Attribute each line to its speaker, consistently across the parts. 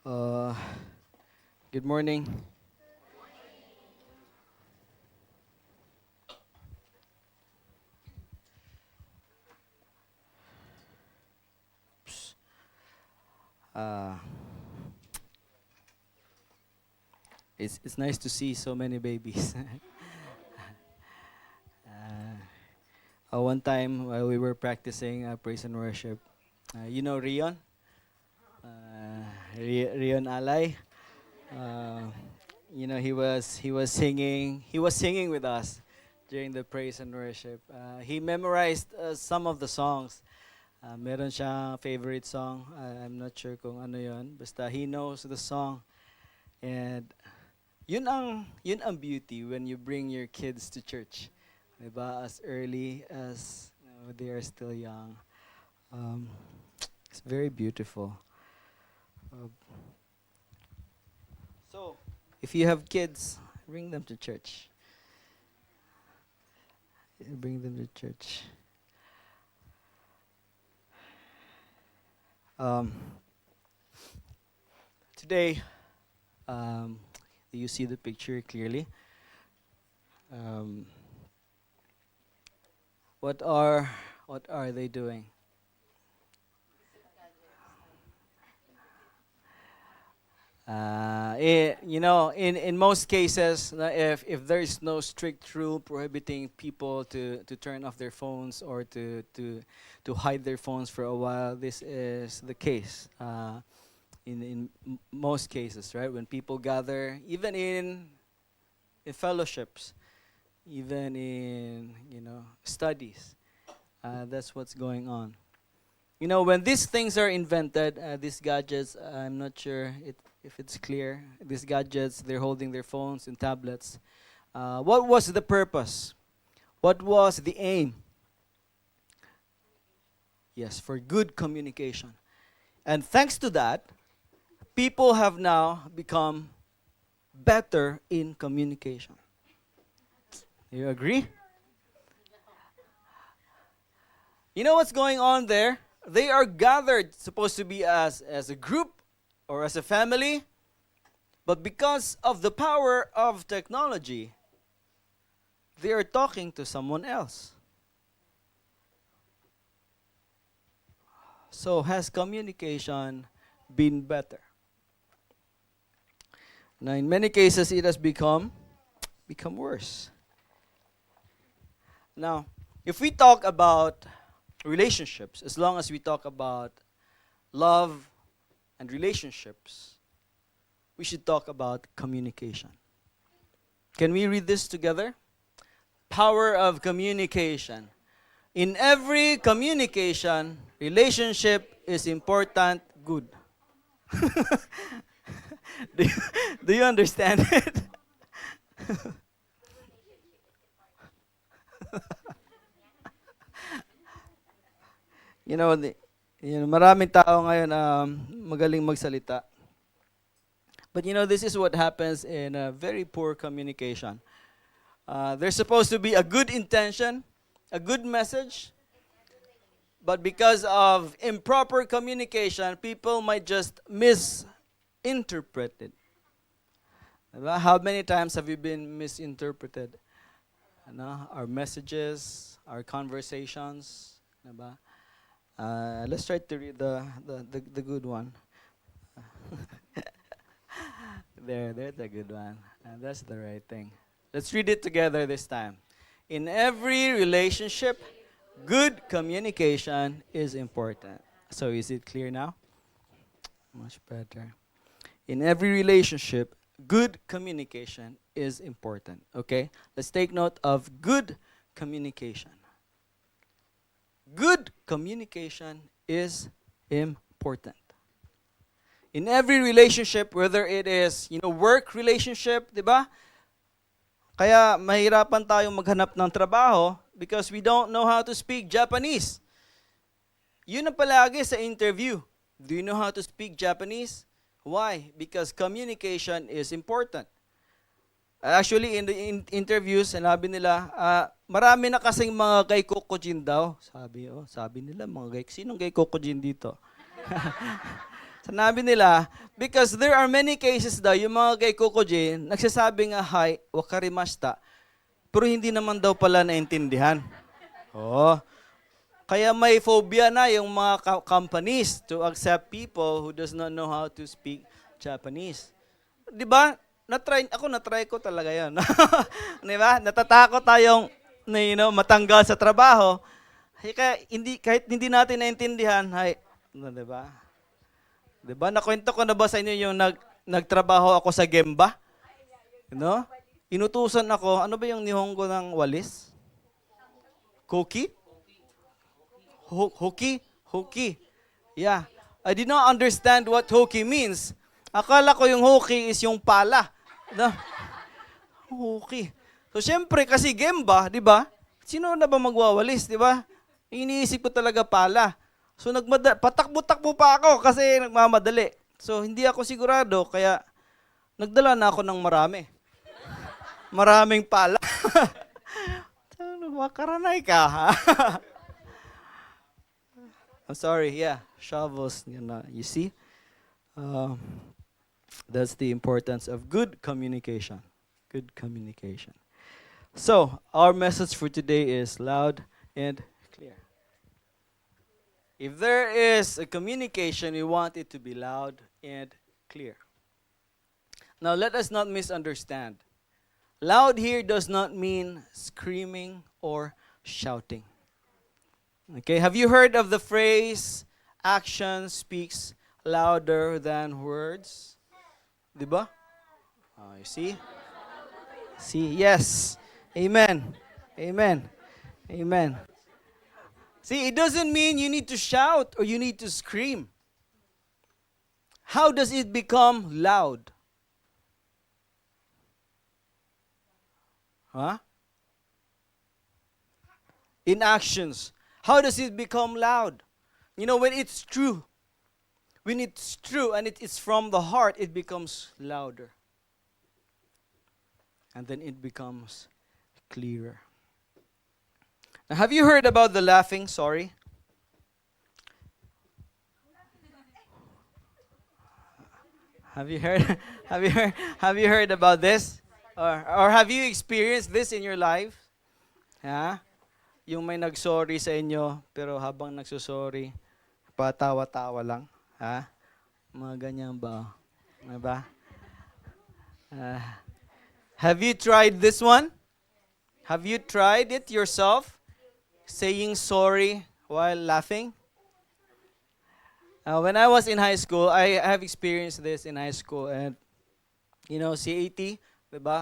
Speaker 1: Uh, Good morning. Uh, it's nice to see so many babies. One time while we were practicing praise and worship, Rion, Rion Alay. Uh, he was singing with us during the praise and worship. He memorized some of the songs. Meron siyang favorite song. I'm not sure kung ano yon. Basta he knows the song. And yun ang beauty when you bring your kids to church. Diba? As early as they are still young. Um, it's very beautiful. Uh, so, if you have kids, bring them to church. Bring them to church. Um, Today, um, do you see the picture clearly? Um, what are what are they doing? In most cases, if there is no strict rule prohibiting people to turn off their phones or to hide their phones for a while, this is the case. In most cases, right? When people gather, even in fellowships, even in studies, that's what's going on. When these things are invented, these gadgets, I'm not sure if it's clear. These gadgets, they're holding their phones and tablets. What was the purpose? What was the aim? Yes, for good communication. And thanks to that, people have now become better in communication. You agree? You know what's going on there? They are gathered, supposed to be as a group or as a family, but because of the power of technology, they are talking to someone else. So has communication been better? Now, in many cases, it has become worse. Now, if we talk about relationships, as long as we talk about love and relationships, we should talk about communication. Can we read this together? Power of communication. In every communication, relationship is important, good. do, you, do you understand it? you know, the, maraming tao ngayon magaling magsalita. But this is what happens in a very poor communication. There's supposed to be a good intention, a good message, but because of improper communication, people might just misinterpret it. Diba? How many times have you been misinterpreted? Our messages, our conversations. Diba? Let's try to read the good one. There's a good one. And that's the right thing. Let's read it together this time. In every relationship, good communication is important. So is it clear now? Much better. In every relationship, good communication is important. Okay? Let's take note of good communication. Good communication is important. In every relationship, whether it is, work relationship, 'di ba? Kaya mahirapan tayong maghanap ng trabaho because we don't know how to speak Japanese. Yun ang palagi sa interview. Do you know how to speak Japanese? Why? Because communication is important. Actually, in the interviews, sinabi nila, marami na kasing mga gaikokojin daw. Sabi nila, mga sinong gaikokojin dito? Sanabi nila, because there are many cases daw, yung mga kay Coco Jane, nagsasabi nga, hi, wakarimashita, pero hindi naman daw pala naintindihan. Oh, kaya may phobia na yung mga companies to accept people who does not know how to speak Japanese. 'Di ba? Na-try ko talaga 'yon. 'Di ba? Natatakot tayong matanggal sa trabaho. Kaya kahit hindi natin naintindihan, 'di ba? 'Di ba? Nakwento ko na ba sa inyo yung nagtrabaho ako sa Gemba? Inutusan ako, ano ba yung Nihongo ng walis? Koki? Hoki. Yeah. I did not understand what hoki means. Akala ko yung hoki is yung pala. No? Hoki. So, syempre, kasi Gemba, di ba? Sino na ba magwawalis, di ba? Iniisip ko talaga pala. So, patakbo-takbo pa ako kasi nagmamadali. So, hindi ako sigurado, kaya nagdala na ako ng marami. Maraming pala. Makaranay ka, ha? I'm sorry, yeah, shovels, you see? That's the importance of good communication. Good communication. So, our message for today is loud and clear. If there is a communication, we want it to be loud and clear. Now, let us not misunderstand. Loud here does not mean screaming or shouting. Okay, have you heard of the phrase, action speaks louder than words? Diba? You see? See, yes. Amen. Amen. Amen. See, it doesn't mean you need to shout or you need to scream. How does it become loud? In actions. How does it become loud? When it's true. When it's true and it's from the heart, it becomes louder. And then it becomes clearer. Now, have you heard about the laughing sorry? Have you heard? Have you heard about this? Or have you experienced this in your life? Yung may nag-sorry sa inyo, pero habang nagsusorry, patawa-tawa lang. Mga ganyan ba? Diba? Have you tried this one? Have you tried it yourself? Saying sorry while laughing? When I was in high school, I have experienced this in high school. And, CAT, diba?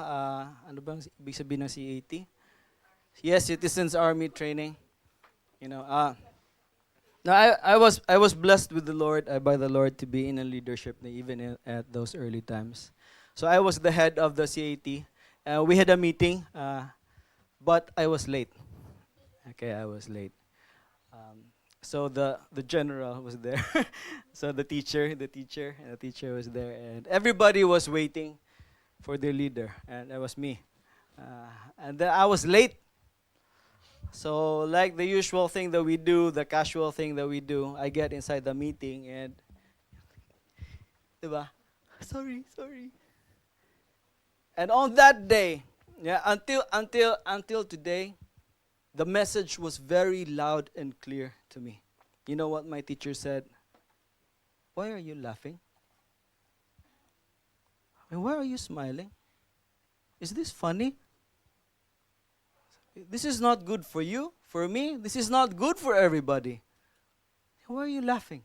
Speaker 1: Ano bang ibig sabihin ng CAT? Yes, Citizens Army Training. Now I was blessed with the Lord, by the Lord, to be in a leadership even at those early times. So I was the head of the CAT. We had a meeting, but I was late. Okay, I was late. So the general was there. So the teacher was there, and everybody was waiting for their leader, and that was me. And then I was late. So like the usual thing that we do, the casual thing that we do, I get inside the meeting and, diba? Sorry. And on that day, until today, the message was very loud and clear to me. You know what my teacher said? Why are you laughing? And why are you smiling? Is this funny? This is not good for you, for me. This is not good for everybody. Why are you laughing?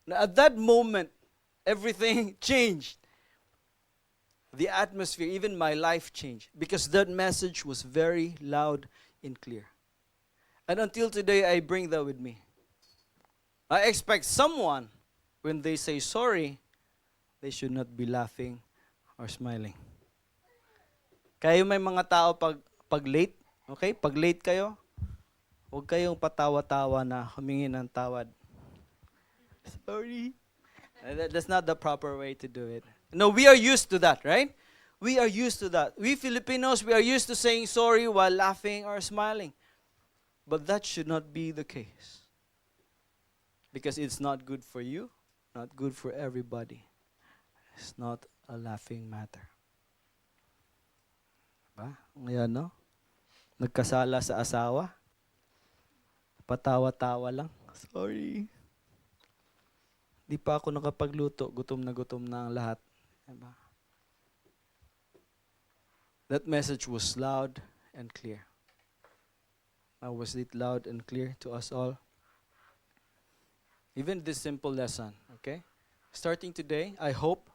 Speaker 1: Now, at that moment, everything changed. The atmosphere, even my life changed. Because that message was very loud and clear. And until today, I bring that with me. I expect someone, when they say sorry, they should not be laughing or smiling. Kayo may mga tao pag late, okay? Pag late kayo, huwag kayong patawa-tawa na humingi ng tawad. Sorry. That's not the proper way to do it. No, we are used to that, right? We are used to that. We Filipinos, we are used to saying sorry while laughing or smiling. But that should not be the case. Because it's not good for you, not good for everybody. It's not a laughing matter. Diba? Ngayon, no? Nagkasala sa asawa, patawa-tawa lang. Sorry. Di pa ako nakapagluto, gutom na ang lahat. Diba? That message was loud and clear. Now, was it loud and clear to us all? Even this simple lesson, okay? Starting today, I hope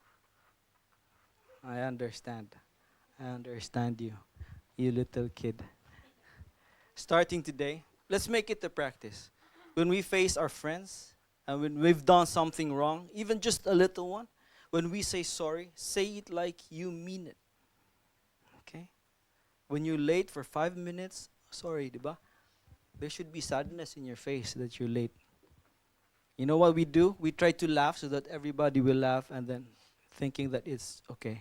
Speaker 1: I understand. I understand you, you little kid. Starting today, let's make it a practice. When we face our friends, and when we've done something wrong, even just a little one, when we say sorry, say it like you mean it. Okay? When you're late for 5 minutes, sorry, diba? There should be sadness in your face that you're late. You know what we do? We try to laugh so that everybody will laugh and then thinking that it's okay.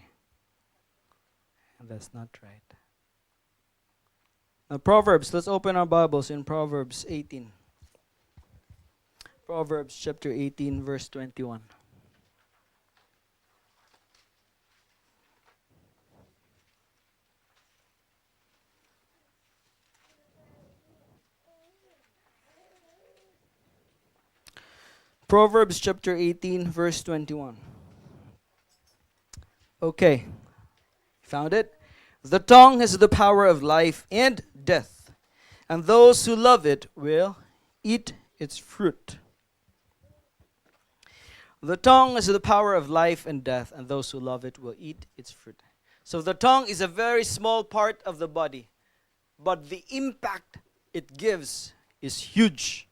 Speaker 1: And that's not right. Now, Proverbs, let's open our Bibles in Proverbs 18. Proverbs chapter 18, verse 21. Proverbs chapter 18, verse 21. Okay. Found it? The tongue has the power of life and death, and those who love it will eat its fruit. The tongue has the power of life and death, and those who love it will eat its fruit. So the tongue is a very small part of the body, but the impact it gives is huge.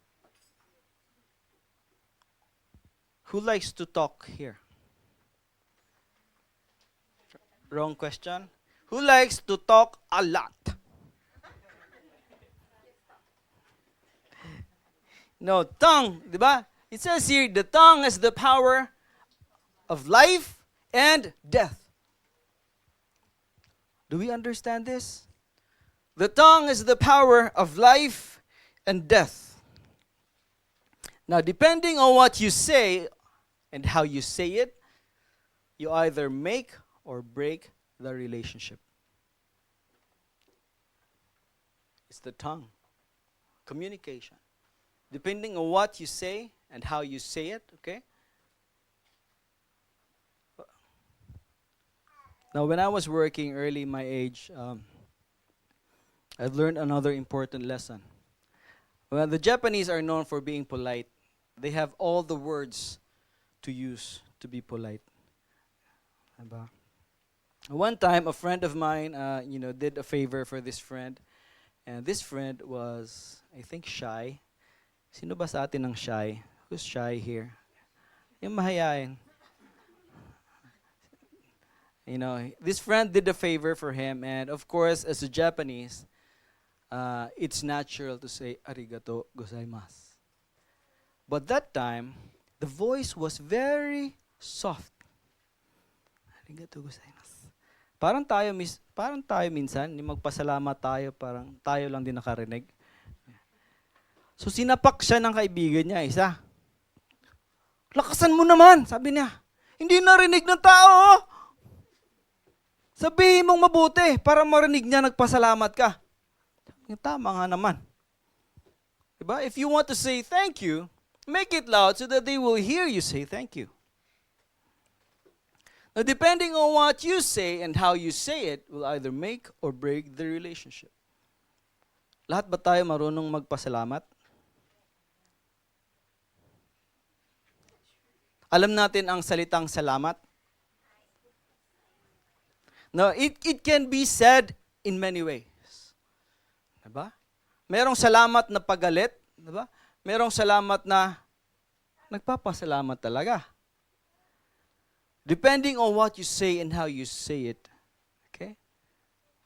Speaker 1: Who likes to talk here? Wrong question. Who likes to talk a lot? No, tongue, di ba? It says here, the tongue has the power of life and death. Do we understand this? The tongue has the power of life and death. Now, depending on what you say and how you say it, you either make or break the relationship. It's the tongue. Communication. Depending on what you say and how you say it, okay? Now, when I was working early in my age, I've learned another important lesson. Well, the Japanese are known for being polite. They have all the words to use to be polite. Diba? One time, a friend of mine, did a favor for this friend. And this friend was, I think, shy. Sino ba sa atin ang shy? Who's shy here? Yung mahihain. This friend did a favor for him. And of course, as a Japanese, it's natural to say, arigato gozaimasu. But that time, the voice was very soft. Arigato gozaimasu. Parang tayo minsan, magpasalamat tayo, parang tayo lang din nakarinig. So sinapak siya ng kaibigan niya, isa. Lakasan mo naman, sabi niya. Hindi narinig ng tao. Sabihin mong mabuti para marinig niya nagpasalamat ka. Tama nga naman. Diba? If you want to say thank you, make it loud so that they will hear you say thank you. Now, depending on what you say and how you say it, will either make or break the relationship. Lahat ba tayo marunong magpasalamat? Alam natin ang salitang salamat? Now, it can be said in many ways. Diba? Merong salamat na pagalit, diba? Merong salamat na nagpapasalamat talaga. Depending on what you say and how you say it, okay,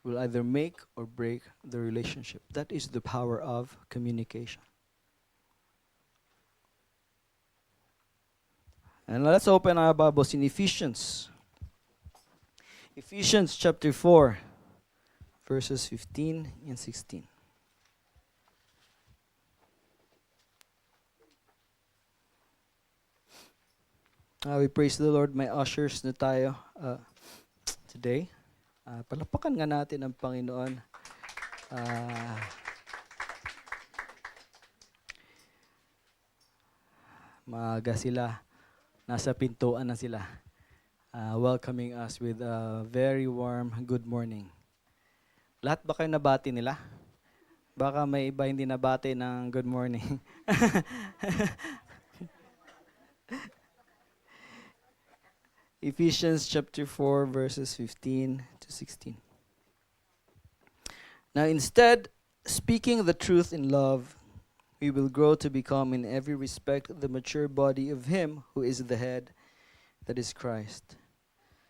Speaker 1: will either make or break the relationship. That is the power of communication. And let's open our Bibles in Ephesians. Ephesians chapter 4, verses 15 and 16. We praise the Lord. May ushers na tayo today. Palapakan nga natin ang Panginoon. Uh, Maaga sila. Nasa pintuan na sila. Welcoming us with a very warm good morning. Lahat ba kayo nabati nila? Baka may iba hindi nabati ng good morning. Ephesians chapter 4 verses 15 to 16. Now instead, speaking the truth in love, we will grow to become in every respect the mature body of Him who is the head, that is Christ.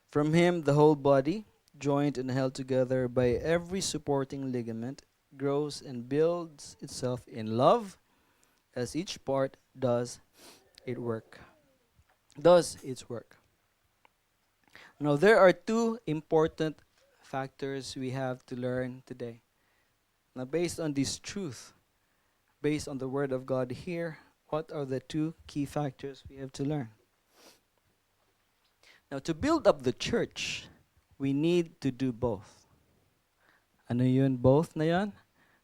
Speaker 1: From Him the whole body, joined and held together by every supporting ligament, grows and builds itself in love as each part does its work. Now there are two important factors we have to learn today. Now based on this truth, based on the Word of God here, what are the two key factors we have to learn? Now to build up the church, we need to do both. Ano yun? Both na yun?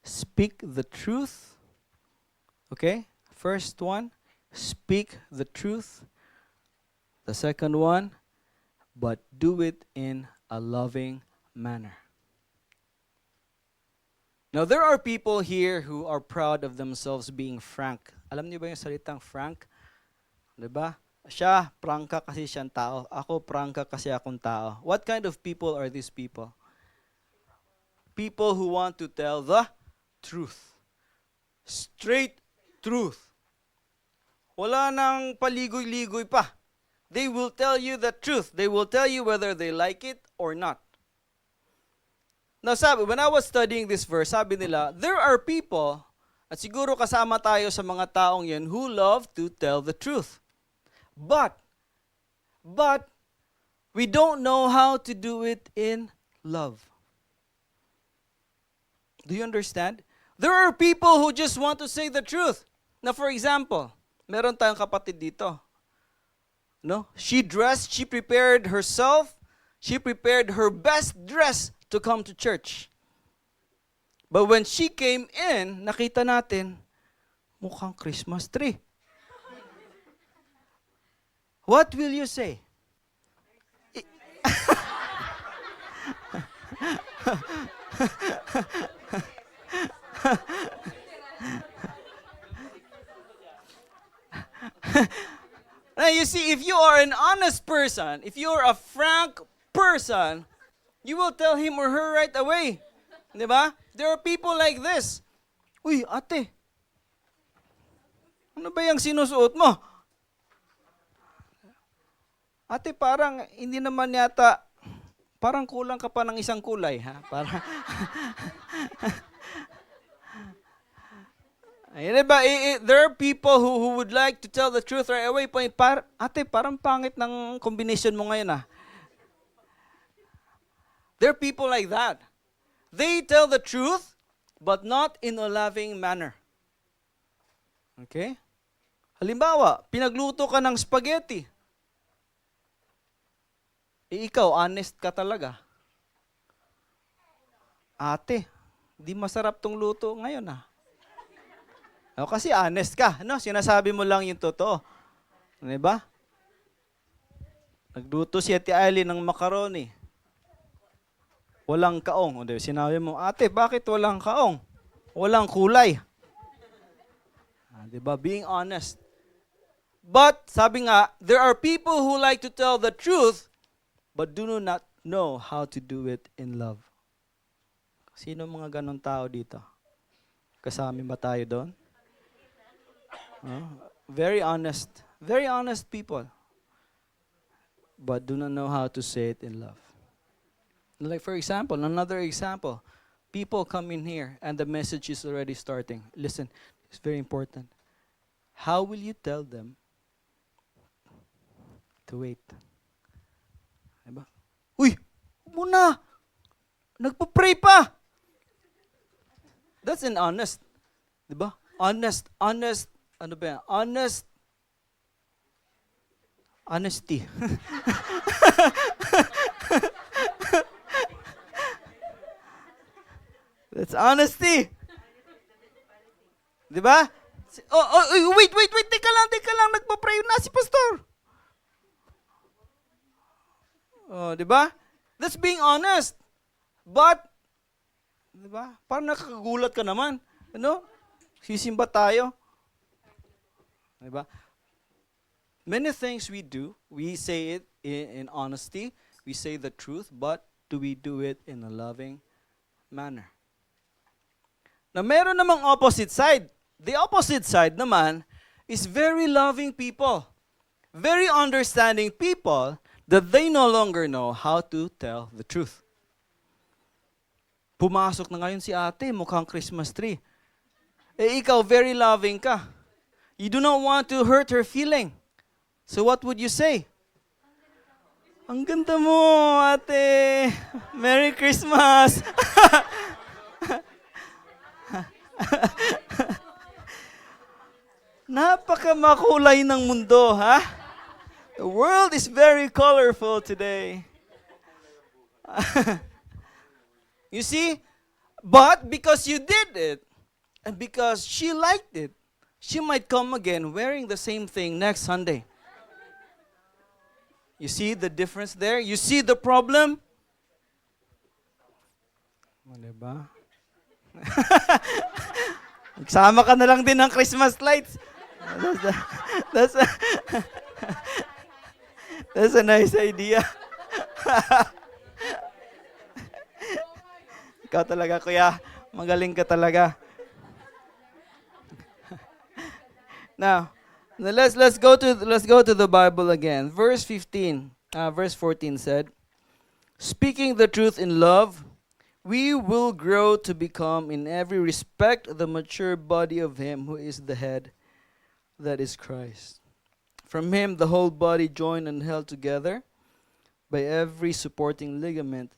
Speaker 1: Speak the truth. Okay? First one, speak the truth. The second one, but do it in a loving manner. Now, there are people here who are proud of themselves being frank. Alam niyo ba yung salitang frank? Diba? Siya, prangka kasi siyang tao. Ako, prangka kasi akong tao. What kind of people are these people? People who want to tell the truth. Straight truth. Wala nang paligoy-ligoy pa. They will tell you the truth. They will tell you whether they like it or not. Now, when I was studying this verse, sabi nila, there are people, at siguro kasama tayo sa mga taong yan, who love to tell the truth. But, we don't know how to do it in love. Do you understand? There are people who just want to say the truth. Now, for example, meron tayong kapatid dito. No? She prepared herself, she prepared her best dress to come to church. But when she came in, nakita natin, mukhang Christmas tree. What will you say? Now you see, if you are an honest person, if you are a frank person, you will tell him or her right away. Diba? There are people like this. Uy, ate, ano ba yung sinusuot mo? Ate, parang hindi naman yata, parang kulang ka pa ng isang kulay. Ha? Parang diba? There are people who would like to tell the truth right away. Ate, parang pangit ng combination mo ngayon. Ha? There are people like that. They tell the truth, but not in a loving manner. Okay? Halimbawa, pinagluto ka ng spaghetti. Ikaw, honest ka talaga. Ate, di masarap tong luto ngayon ah. O, kasi honest ka, no? Sinasabi mo lang yung totoo. Diba? Nagluto si Ate Aileen ng macaroni. Walang kaong. O, diba? Sinabi mo, ate, bakit walang kaong? Walang kulay. Diba? Being honest. But, sabi nga, there are people who like to tell the truth, but do not know how to do it in love. Sino mga ganong tao dito? Kasama ba tayo doon? Very honest people, but do not know how to say it in love. Like for example, another example, people come in here and the message is already starting. Listen, it's very important. How will you tell them to wait? Diba? Uy, muna! Nagpa-pray pa! That's an honest. Diba? Honest. Ano ba yan? Honest Honesty. That's honesty. Di ba? Wait, teka lang, nagpa-pray na si pastor. Oh, di ba? That's being honest. But, di ba? Parang nakakagulat ka naman. Ano? Sisimba tayo. Di ba? Many things we do, we say it in honesty, we say the truth, but do we do it in a loving manner? Na meron namang opposite side. The opposite side naman is very loving people. Very understanding people that they no longer know how to tell the truth. Pumasok na ngayon si ate, mukhang Christmas tree. Eh ikaw, very loving ka. You do not want to hurt her feeling. So what would you say? Ang ganda mo, ate. Merry Christmas. Napakamakulay ng mundo, ha? The world is very colorful today. You see? But because you did it, and because she liked it, she might come again wearing the same thing next Sunday. You see the difference there? You see the problem? Diba? Magsama ka na lang din ng Christmas lights. That's a, that's a nice idea. Ikaw talaga, kuya. Magaling ka talaga. Now, let's go to the Bible again. Verse 14 said, "Speaking the truth in love, we will grow to become in every respect the mature body of him who is the head, that is Christ. From him the whole body joined and held together by every supporting ligament,"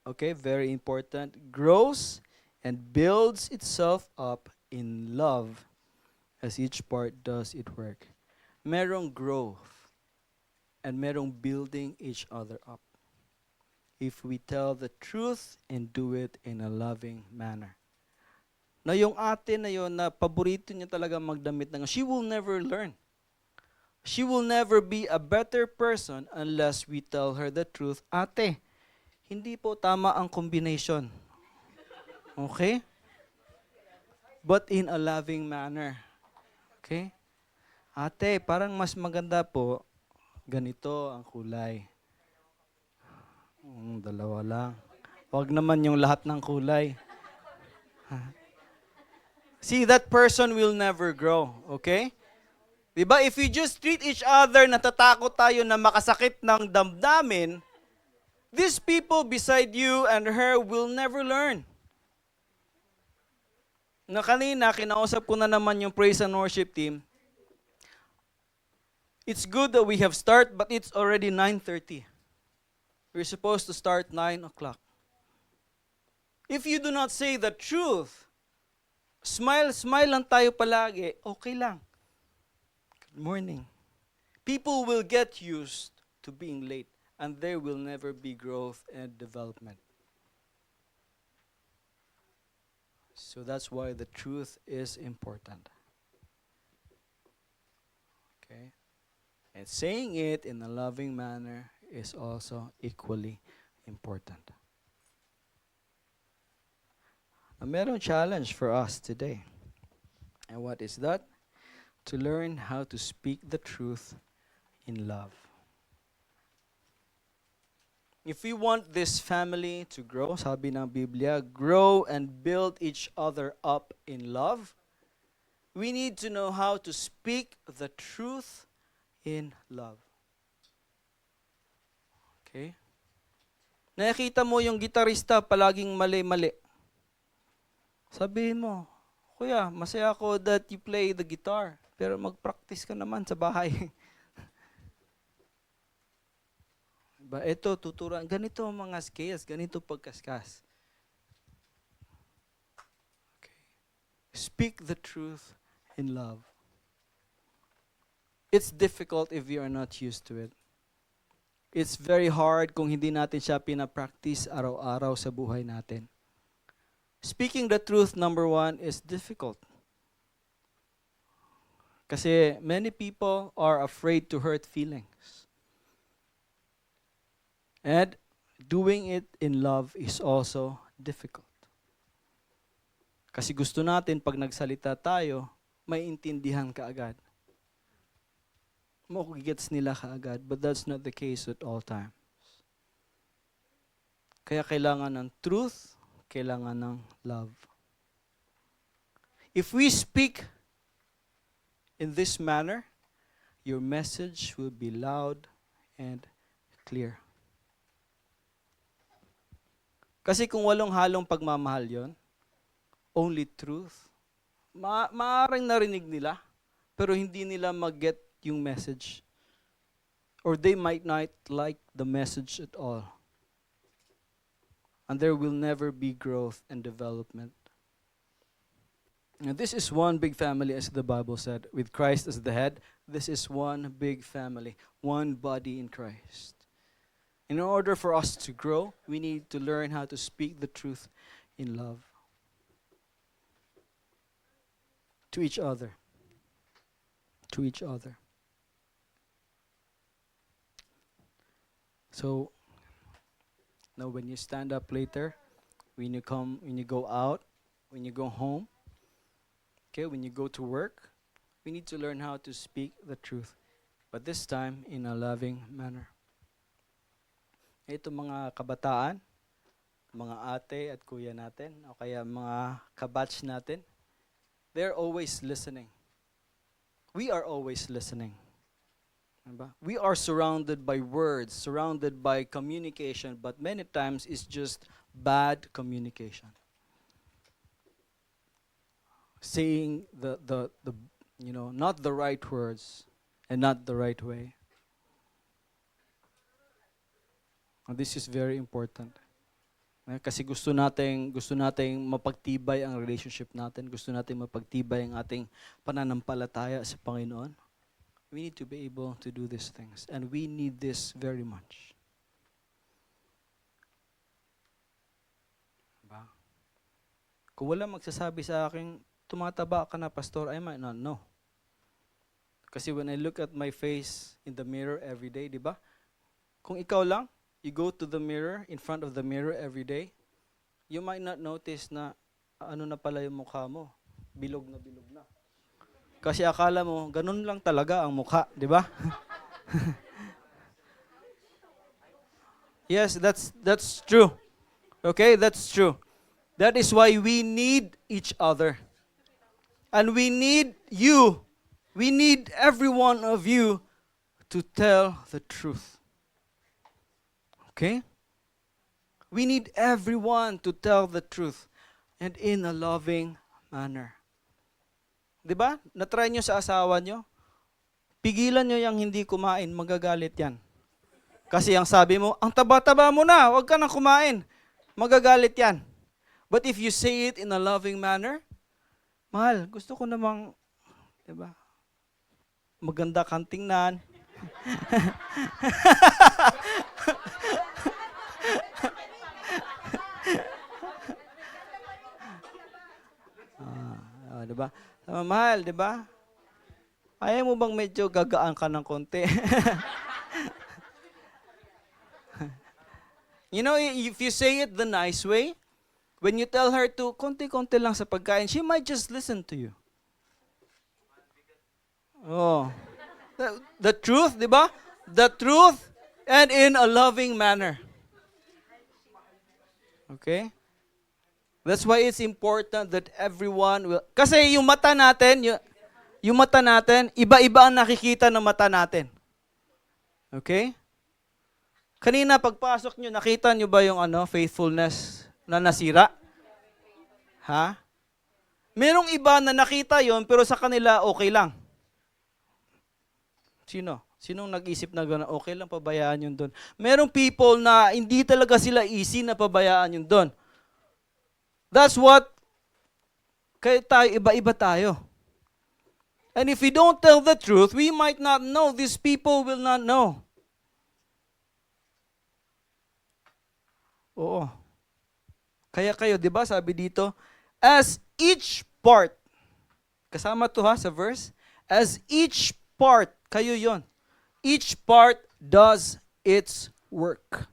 Speaker 1: okay, very important, "grows and builds itself up in love as each part does its work." Merong growth and merong building each other up if we tell the truth and do it in a loving manner. Na yung ate na yun na paborito niya talaga magdamit ng, she will never learn. She will never be a better person unless we tell her the truth. Ate, hindi po tama ang combination. Okay? But in a loving manner. Okay? Ate, parang mas maganda po, ganito ang kulay. Dalawa lang. Huwag naman yung lahat ng kulay. See, that person will never grow. Okay? Diba? If we just treat each other, natatakot tayo na makasakit ng damdamin, these people beside you and her will never learn. Na kanina, kinausap ko na naman yung praise and worship team. It's good that we have start, but it's already 9:30. We're supposed to start 9 o'clock. If you do not say the truth, smile lang tayo palagi, okay lang. Good morning. People will get used to being late, and there will never be growth and development. So that's why the truth is important. Okay? And saying it in a loving manner is also equally important. A merong challenge for us today. And what is that? To learn how to speak the truth in love. If we want this family to grow, sabi ng Biblia, grow and build each other up in love, we need to know how to speak the truth in love. Okay? Nakikita mo yung gitarista palaging mali-mali. Sabihin mo, kuya, masaya ako that you play the guitar, pero mag-practice ka naman sa bahay. Diba? Ito, tuturuan. Ganito ang mga scales, ganito pagkaskas. Okay. Speak the truth in love. It's difficult if we are not used to it. It's very hard kung hindi natin siya pinapractice araw-araw sa buhay natin. Speaking the truth, number one, is difficult. Kasi many people are afraid to hurt feelings. And doing it in love is also difficult. Kasi gusto natin pag nagsalita tayo, may intindihan kaagad. Makikigets nila kaagad, but that's not the case at all times. Kaya kailangan ng truth, kailangan ng love. If we speak in this manner, your message will be loud and clear. Kasi kung walong halong pagmamahal yon, only truth, maaaring narinig nila, pero hindi nila mag-get yung message. Or they might not like the message at all. And there will never be growth and development. And this is one big family, as the Bible said, with Christ as the head. This is one big family, one body in Christ. In order for us to grow, we need to learn how to speak the truth in love to each other. To each other. So, now when you stand up later, when you go out, when you go home, okay, when you go to work, we need to learn how to speak the truth, but this time in a loving manner. Ito mga kabataan, mga ate at kuya natin, o kaya mga kabatch natin, they're always listening. We are always listening. We are surrounded by words, surrounded by communication, but many times it's just bad communication. Saying the not the right words and not the right way. And this is very important. Kasi gusto nating mapagtibay ang relationship natin, gusto nating mapagtibay ang ating pananampalataya sa Panginoon. We need to be able to do these things. And we need this very much. Diba? Kung wala magsasabi sa akin, tumataba ka na, Pastor, I might not know. Kasi when I look at my face in the mirror every day, di ba? Kung ikaw lang, you go to the mirror, in front of the mirror every day, you might not notice na ano na pala yung mukha mo. Bilog na bilog na. Kasi akala mo, ganun lang talaga ang mukha, di ba? Yes, that's true. Okay, that's true. That is why we need each other. And we need you. We need every one of you to tell the truth. Okay? We need everyone to tell the truth and in a loving manner. Diba? Na-try nyo sa asawa nyo? Pigilan nyo yung hindi kumain, magagalit yan. Kasi ang sabi mo, ang taba-taba mo na, huwag ka nang kumain. Magagalit yan. But if you say it in a loving manner, mahal, gusto ko namang, diba? Maganda kang tingnan. Diba? Mahal, diba? Ayaw mo bang medyo gagaan ka ng konti? You know, if you say it the nice way, when you tell her to konti-konti lang sa pagkain, she might just listen to you. Oh. The truth, diba? The truth and in a loving manner. Okay? That's why it's important that everyone will... Kasi yung mata natin, iba-iba ang nakikita ng mata natin. Okay? Kanina, pagpasok nyo, nakita nyo ba yung faithfulness na nasira? Ha? Merong iba na nakita yon pero sa kanila okay lang. Sino? Sinong nag-isip na gano'n? Okay lang, pabayaan yun doon. Merong people na hindi talaga sila easy na pabayaan yun doon. That's what, kaya tayo, iba-iba tayo. And if we don't tell the truth, we might not know. These people will not know. Oo. Kaya kayo, di ba, sabi dito, as each part, kasama to ha sa verse, as each part, kayo yon. Each part does its work.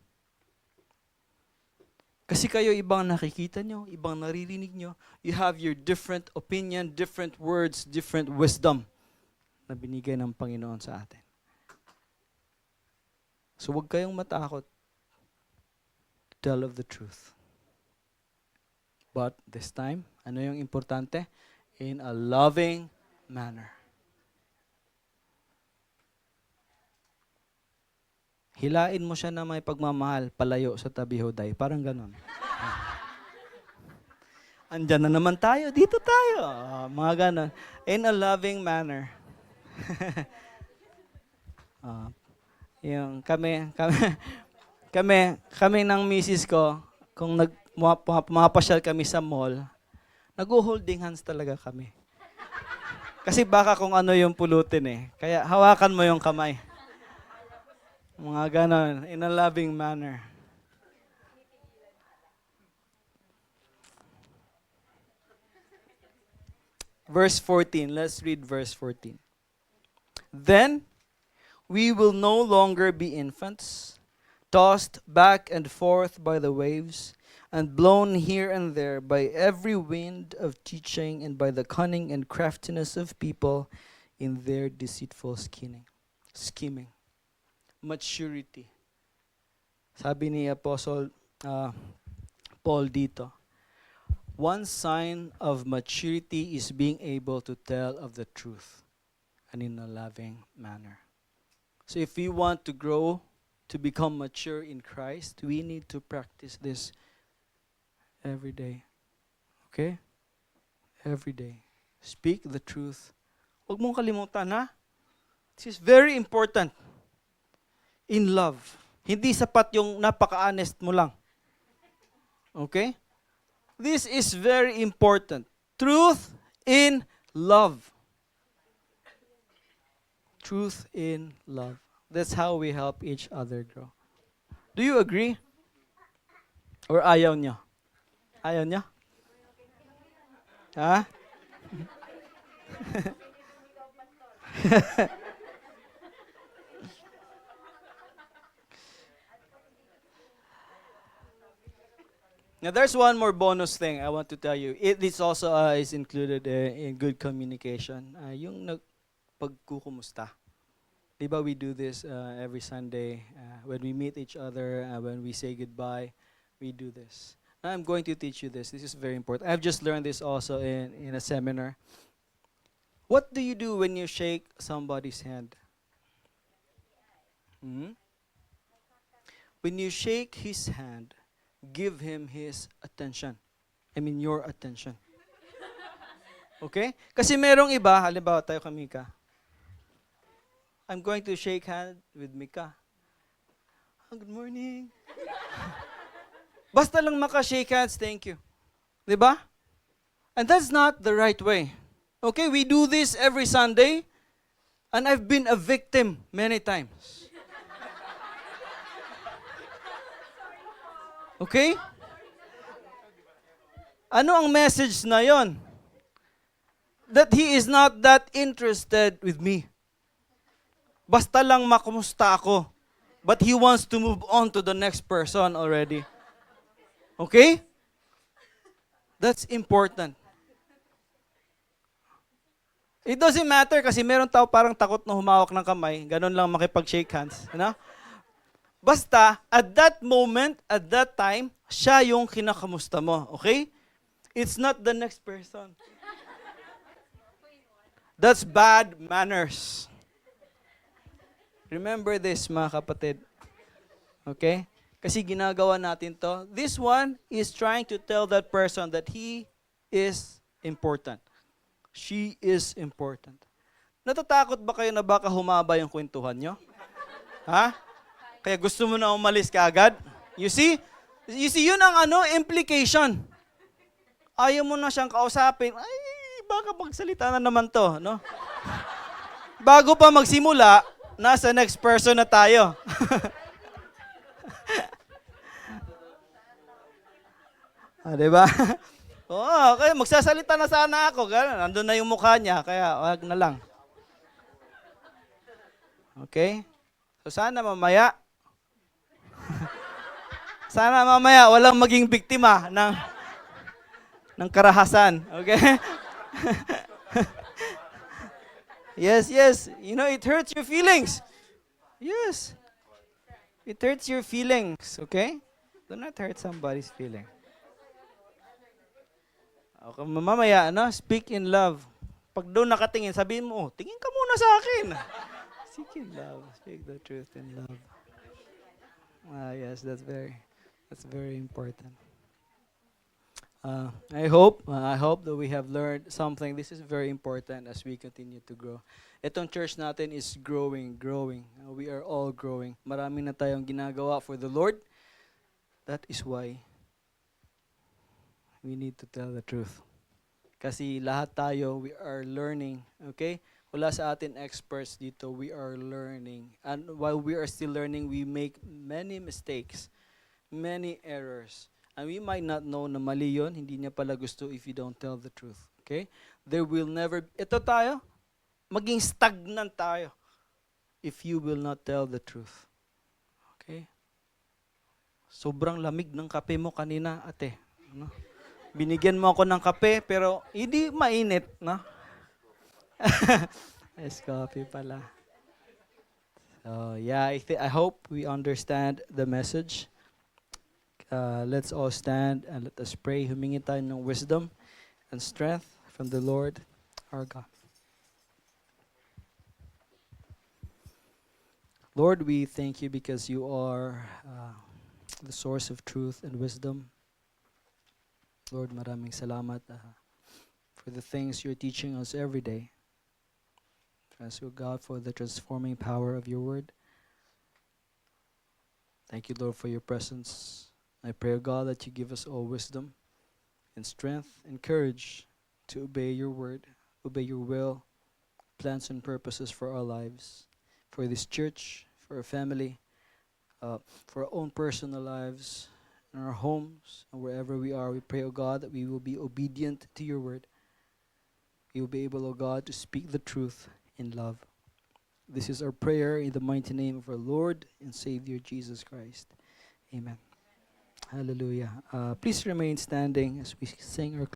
Speaker 1: Kasi kayo ibang nakikita nyo, ibang naririnig nyo, you have your different opinion, different words, different wisdom na binigay ng Panginoon sa atin. So huwag kayong matakot to tell of the truth. But this time, ano yung importante? In a loving manner. Hilain mo siya na may pagmamahal, palayo sa tabi huday. Parang ganon. Andyan na naman tayo, dito tayo. Mga ganon. In a loving manner. Yung kami ng misis ko, kung pumapasyal kami sa mall, nag-holding hands talaga kami. Kasi baka kung ano yung pulutin eh. Kaya hawakan mo yung kamay. Mga ganon, in a loving manner. Verse 14, let's read verse 14. Then we will no longer be infants, tossed back and forth by the waves, and blown here and there by every wind of teaching and by the cunning and craftiness of people in their deceitful scheming. Maturity. Sabi ni Apostle Paul dito, one sign of maturity is being able to tell of the truth and in a loving manner. So if we want to grow, to become mature in Christ, we need to practice this every day. Okay? Every day. Speak the truth. Huwag mong kalimutan, ha? This is very important. In love. Hindi sapat yung napaka-honest mo lang. Okay? This is very important. Truth in love. Truth in love. That's how we help each other grow. Do you agree? Or ayaw nyo? Ayaw nyo? Ha? Now, there's one more bonus thing I want to tell you. This also is included in good communication. Yung pagkukumusta. Diba we do this every Sunday when we meet each other, when we say goodbye, we do this. Now, I'm going to teach you this. This is very important. I've just learned this also in a seminar. What do you do when you shake somebody's hand? When you shake his hand, give him his attention. I mean, your attention. Okay? Kasi merong iba, halimbawa tayo kay Mika. I'm going to shake hand with Mika. Good morning. Basta lang maka-shake hands, thank you. Diba? And that's not the right way. Okay, we do this every Sunday, and I've been a victim many times. Okay? Ano ang message na yon? That he is not that interested with me. Basta lang makumusta ako. But he wants to move on to the next person already. Okay? That's important. It doesn't matter kasi meron tao parang takot na humawak ng kamay. Ganon lang makipag-shake hands. You know? Basta, at that moment, at that time, siya yung kinakamusta mo. Okay? It's not the next person. That's bad manners. Remember this, mga kapatid. Okay? Kasi ginagawa natin to. This one is trying to tell that person that he is important. She is important. Natatakot ba kayo na baka humaba yung kwentuhan nyo? Ha? Kaya gusto mo na umalis ka agad? You see? Yun ang implication. Ayaw mo na siyang kausapin. Ay, baka magsalita na naman to, no? Bago pa magsimula, nasa next person na tayo. Diba? Oo, kaya magsasalita na sana ako. Ganun, nandun na yung mukha niya, kaya wag na lang. Okay? So sana mamaya, walang maging biktima ng karahasan. Okay? Yes. You know, it hurts your feelings. Yes. It hurts your feelings, okay? Do not hurt somebody's feeling. Okay, mamaya, speak in love. Pag doon nakatingin, sabihin mo, tingin ka muna sa akin. Speak in love. Speak the truth in love. Yes, that's very important. I hope that we have learned something. This is very important as we continue to grow. Itong church natin is growing. We are all growing. Marami na tayong ginagawa for the Lord. That is why we need to tell the truth. Kasi lahat tayo, we are learning. Okay? Wala sa atin experts dito. We are learning. And while we are still learning, we make many mistakes, many errors. And we might not know na mali yun, hindi niya pala gusto if you don't tell the truth. Okay? There will never, ito tayo, maging stagnant tayo if you will not tell the truth. Okay? Sobrang lamig ng kape mo kanina, ate. No? Binigyan mo ako ng kape, pero hindi mainit, no? Ice coffee pala. So, yeah, I hope we understand the message. Let's all stand and let us pray. Humingi tayo ng wisdom and strength from the Lord our God. Lord, we thank you because you are the source of truth and wisdom. Lord, maraming salamat for the things you're teaching us every day. Thank you, God, for the transforming power of your word. Thank you, Lord, for your presence. I pray, God, that you give us all wisdom and strength and courage to obey your word, obey your will, plans and purposes for our lives, for this church, for our family, for our own personal lives, in our homes, and wherever we are. We pray, O God, that we will be obedient to your word. We will be able, O God, to speak the truth in love. This is our prayer in the mighty name of our Lord and Savior, Jesus Christ. Amen. Hallelujah. Please remain standing as we sing our